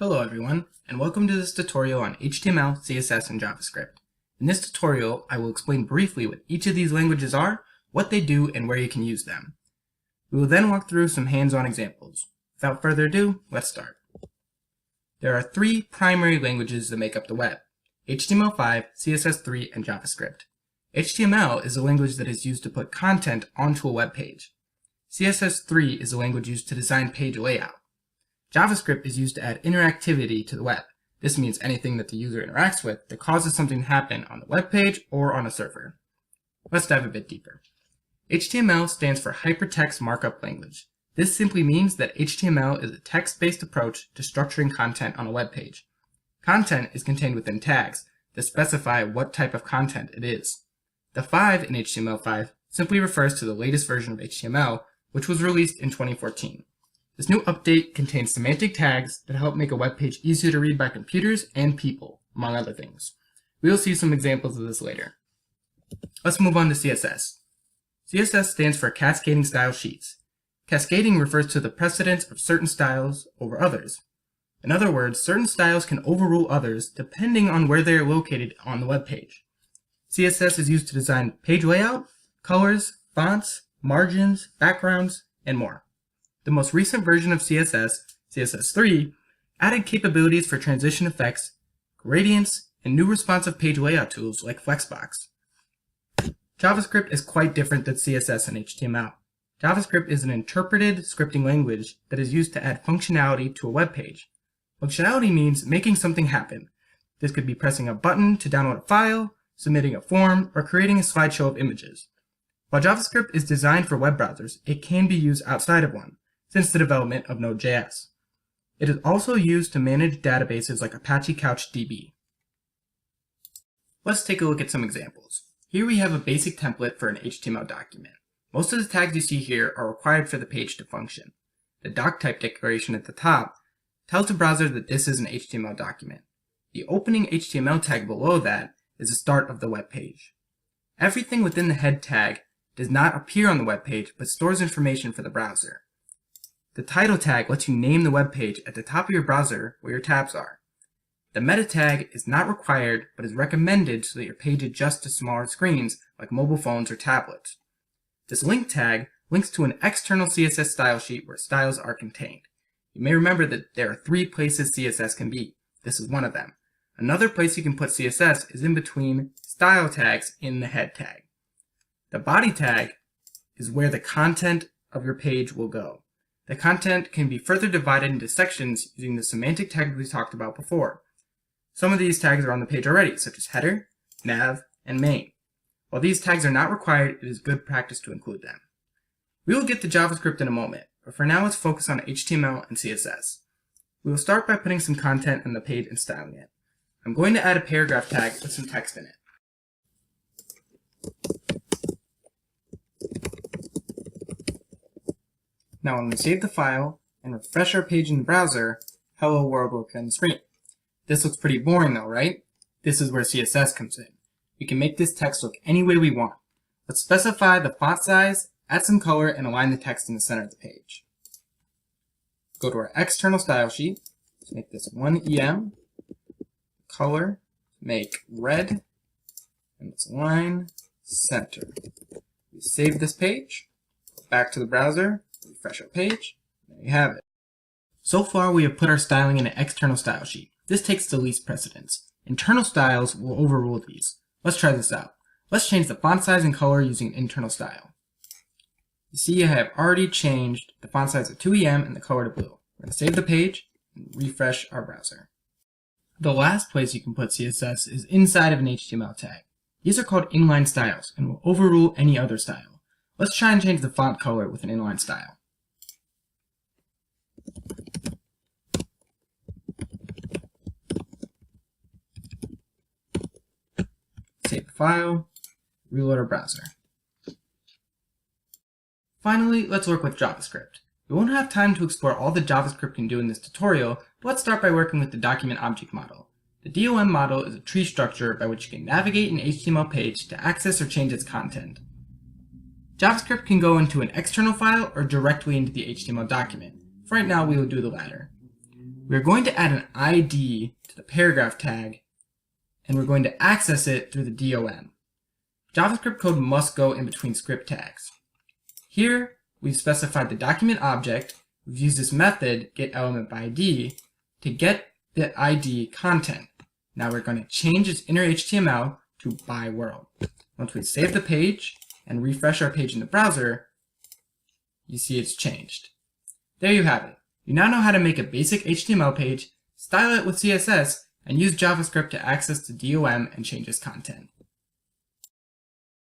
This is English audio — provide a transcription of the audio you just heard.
Hello everyone, and welcome to this tutorial on HTML, CSS, and JavaScript. In this tutorial, I will explain briefly what each of these languages are, what they do, and where you can use them. We will then walk through some hands-on examples. Without further ado, let's start. There are three primary languages that make up the web: HTML5, CSS3, and JavaScript. HTML is a language that is used to put content onto a web page. CSS3 is a language used to design page layout. JavaScript is used to add interactivity to the web. This means anything that the user interacts with that causes something to happen on the web page or on a server. Let's dive a bit deeper. HTML stands for Hypertext Markup Language. This simply means that HTML is a text-based approach to structuring content on a web page. Content is contained within tags that specify what type of content it is. The 5 in HTML5 simply refers to the latest version of HTML, which was released in 2014. This new update contains semantic tags that help make a web page easier to read by computers and people, among other things. We will see some examples of this later. Let's move on to CSS. CSS stands for Cascading Style Sheets. Cascading refers to the precedence of certain styles over others. In other words, certain styles can overrule others depending on where they are located on the web page. CSS is used to design page layout, colors, fonts, margins, backgrounds, and more. The most recent version of CSS, CSS3, added capabilities for transition effects, gradients, and new responsive page layout tools like Flexbox. JavaScript is quite different than CSS and HTML. JavaScript is an interpreted scripting language that is used to add functionality to a web page. Functionality means making something happen. This could be pressing a button to download a file, submitting a form, or creating a slideshow of images. While JavaScript is designed for web browsers, it can be used outside of one, since the development of Node.js. It is also used to manage databases like Apache CouchDB. Let's take a look at some examples. Here we have a basic template for an HTML document. Most of the tags you see here are required for the page to function. The doc type declaration at the top tells the browser that this is an HTML document. The opening HTML tag below that is the start of the web page. Everything within the head tag does not appear on the web page, but stores information for the browser. The title tag lets you name the web page at the top of your browser where your tabs are. The meta tag is not required, but is recommended so that your page adjusts to smaller screens like mobile phones or tablets. This link tag links to an external CSS style sheet where styles are contained. You may remember that there are 3 places CSS can be. This is one of them. Another place you can put CSS is in between style tags in the head tag. The body tag is where the content of your page will go. The content can be further divided into sections using the semantic tags we talked about before. Some of these tags are on the page already, such as header, nav, and main. While these tags are not required, it is good practice to include them. We will get to JavaScript in a moment, but for now let's focus on HTML and CSS. We will start by putting some content on the page and styling it. I'm going to add a paragraph tag with some text in it. Now when we save the file and refresh our page in the browser, hello world will appear on the screen. This looks pretty boring though, right? This is where CSS comes in. We can make this text look any way we want. Let's specify the font size, add some color, and align the text in the center of the page. Go to our external style sheet. Let's make this 1EM. Color, make red, and let's align center. We save this page, go back to the browser, refresh our page, and there you have it. So far we have put our styling in an external style sheet. This takes the least precedence. Internal styles will overrule these. Let's try this out. Let's change the font size and color using internal style. You see I have already changed the font size to 2EM and the color to blue. We're going to save the page and refresh our browser. The last place you can put CSS is inside of an HTML tag. These are called inline styles and will overrule any other style. Let's try and change the font color with an inline style. Save the file, reload our browser. Finally, let's work with JavaScript. We won't have time to explore all the JavaScript can do in this tutorial, but let's start by working with the document object model. The DOM model is a tree structure by which you can navigate an HTML page to access or change its content. JavaScript can go into an external file or directly into the HTML document. For right now, we will do the latter. we're going to add an ID to the paragraph tag, and we're going to access it through the DOM. JavaScript code must go in between script tags. Here, we've specified the document object. We've used this method, getElementById, to get the ID content. Now we're going to change its inner HTML to byWorld. Once we save the page and refresh our page in the browser, you see it's changed. There you have it. You now know how to make a basic HTML page, style it with CSS, and use JavaScript to access the DOM and change its content.